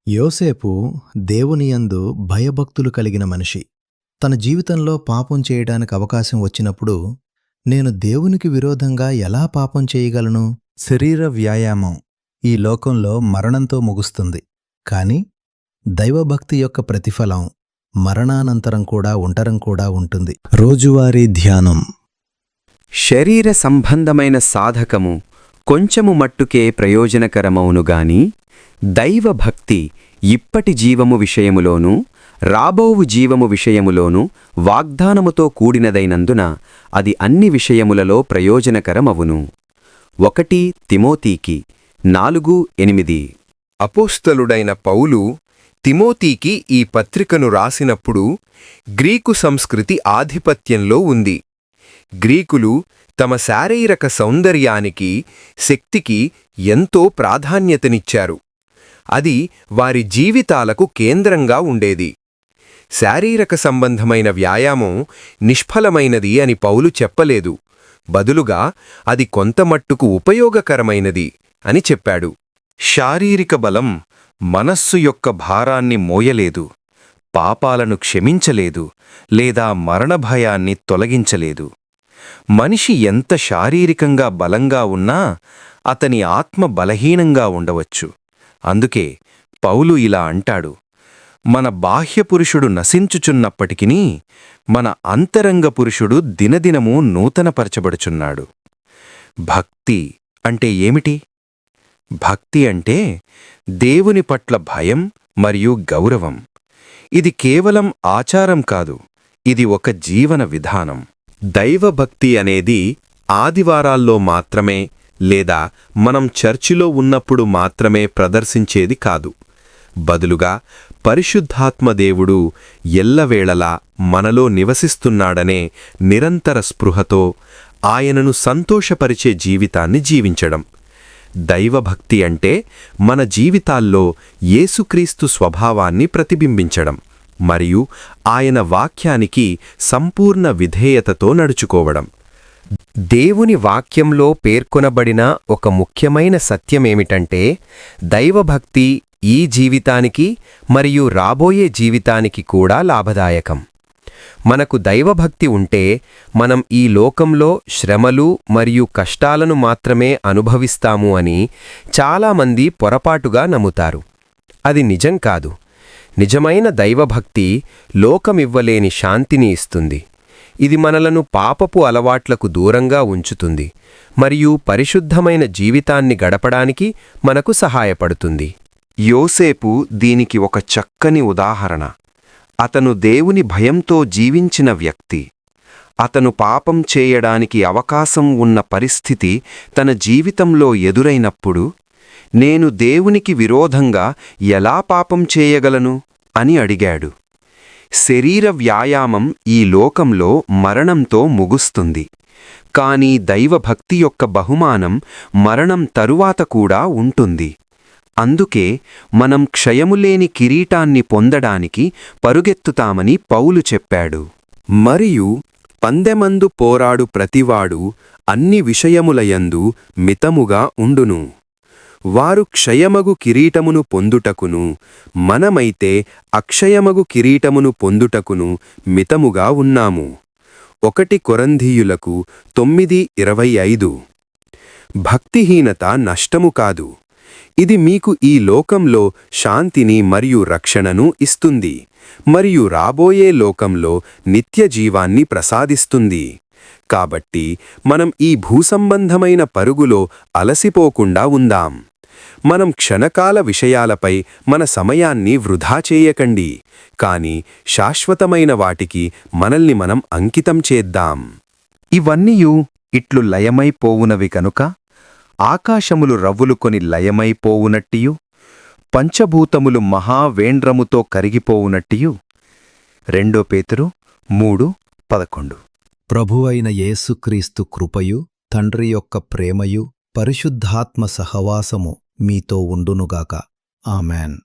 యోసేపు దేవునియందు భయభక్తులు కలిగిన మనిషి. తన జీవితంలో పాపం చేయడానికి అవకాశం వచ్చినప్పుడు, నేను దేవునికి విరోధంగా ఎలా పాపం చేయగలను? శరీర వ్యాయామం ఈ లోకంలో మరణంతో ముగుస్తుంది. కాని దైవభక్తి యొక్క ప్రతిఫలం మరణానంతరం కూడా ఒంటరం కూడా ఉంటుంది. రోజువారీ ధ్యానం. శరీర సంబంధమైన సాధకము కొంచెము మట్టుకే ప్రయోజనకరమౌనుగాని దైవభక్తి ఇప్పటి జీవము విషయములోనూ రాబోవు జీవము విషయములోనూ వాగ్దానముతో కూడినదైనందున అది అన్ని విషయములలో ప్రయోజనకరమవును. 1 తిమోతికి 4:8. అపోస్తలుడైన పౌలు తిమోతికి ఈ పత్రికను రాసినప్పుడు గ్రీకు సంస్కృతి ఆధిపత్యంలో ఉంది. గ్రీకులు తమ శారీరక సౌందర్యానికి, శక్తికి ఎంతో ప్రాధాన్యతనిచ్చారు. అది వారి జీవితాలకు కేంద్రంగా ఉండేది. శారీరక సంబంధమైన వ్యాయామం నిష్ఫలమైనది అని పౌలు చెప్పలేదు. బదులుగా అది కొంతమట్టుకు ఉపయోగకరమైనది అని చెప్పాడు. శారీరక బలం మనస్సు యొక్క భారాన్ని మోయలేదు, పాపాలను క్షమించలేదు, లేదా మరణభయాన్ని తొలగించలేదు. మనిషి ఎంత శారీరకంగా బలంగా ఉన్నా అతని ఆత్మ బలహీనంగా ఉండవచ్చు. అందుకే పౌలు ఇలా అంటాడు: మన బాహ్యపురుషుడు నశించుచున్నప్పటికినీ మన అంతరంగ పురుషుడు దినదినము నూతనపరచబడుచున్నాడు. భక్తి అంటే ఏమిటి? భక్తి అంటే దేవుని పట్ల భయం మరియు గౌరవం. ఇది కేవలం ఆచారం కాదు, ఇది ఒక జీవన విధానం. దైవభక్తి అనేది ఆదివారాల్లో మాత్రమే లేదా మనం చర్చిలో ఉన్నప్పుడు మాత్రమే ప్రదర్శించేది కాదు. బదులుగా పరిశుద్ధాత్మదేవుడు ఎల్లవేళలా మనలో నివసిస్తున్నాడనే నిరంతర స్పృహతో ఆయనను సంతోషపరిచే జీవితాన్ని జీవించడం. దైవభక్తి అంటే మన జీవితాల్లో యేసుక్రీస్తు స్వభావాన్ని ప్రతిబింబించడం మరియు ఆయన వాక్యానికి సంపూర్ణ విధేయతతో నడుచుకోవడం. దేవుని వాక్యంలో పేర్కొనబడిన ఒక ముఖ్యమైన సత్యమేమిటంటే, దైవభక్తి ఈ జీవితానికి మరియు రాబోయే జీవితానికి కూడా లాభదాయకం. మనకు దైవభక్తి ఉంటే మనం ఈ లోకంలో శ్రమలు మరియు కష్టాలను మాత్రమే అనుభవిస్తాము అని చాలామంది పొరపాటుగా నమ్ముతారు. అది నిజం కాదు. నిజమైన దైవభక్తి లోకమివ్వలేని శాంతిని ఇస్తుంది. ఇది మనలను పాపపు అలవాట్లకు దూరంగా ఉంచుతుంది మరియు పరిశుద్ధమైన జీవితాన్ని గడపడానికి మనకు సహాయపడుతుంది. యోసేపు దీనికి ఒక చక్కని ఉదాహరణ. అతను దేవుని భయంతో జీవించిన వ్యక్తి. అతను పాపం చేయడానికి అవకాశం ఉన్న పరిస్థితి తన జీవితంలో ఎదురైనప్పుడు, నేను దేవునికి విరోధంగా ఎలా పాపం చేయగలను అని అడిగాడు. శరీర వ్యాయామం ఈ లోకంలో మరణంతో ముగుస్తుంది. కాని దైవభక్తి యొక్క బహుమానం మరణం తరువాత కూడా ఉంటుంది. అందుకే మనం క్షయములేని కిరీటాన్ని పొందడానికి పరుగెత్తుతామని పౌలు చెప్పాడు. మరియు పందెమందు పోరాడు ప్రతివాడు అన్ని విషయములయందు మితముగా ఉండును. వారు క్షయమగు కిరీటమును పొందుటకును, మనమైతే అక్షయమగు కిరీటమును పొందుటకును మితముగా ఉన్నాము. 1 కొరింథీయులకు 9:25. భక్తిహీనత నష్టము కాదు. ఇది మీకు ఈ లోకంలో శాంతిని మరియు రక్షణను ఇస్తుంది మరియు రాబోయే లోకంలో నిత్యజీవాన్ని ప్రసాదిస్తుంది. కాబట్టి మనం ఈ భూసంబంధమైన పరుగులో అలసిపోకుండా ఉందాం. మనం క్షణకాల విషయాలపై మన సమయాన్ని వృధా చేయకండి, కాని శాశ్వతమైన వాటికి మనల్ని మనం అంకితం చేద్దాం. ఇవన్నీయు ఇట్లు లయమైపోవునవి కనుక ఆకాశములు రవ్వులుకొని లయమైపోవునట్టియు, పంచభూతములు మహావేండ్రముతో కరిగిపోవునట్టియు. 2 పేతురు 3:11. ప్రభువైన యేసుక్రీస్తు కృపయు, తండ్రి యొక్క ప్రేమయు, పరిశుద్ధాత్మ సహవాసము మీతో ఉండునుగాక. ఆమెన్.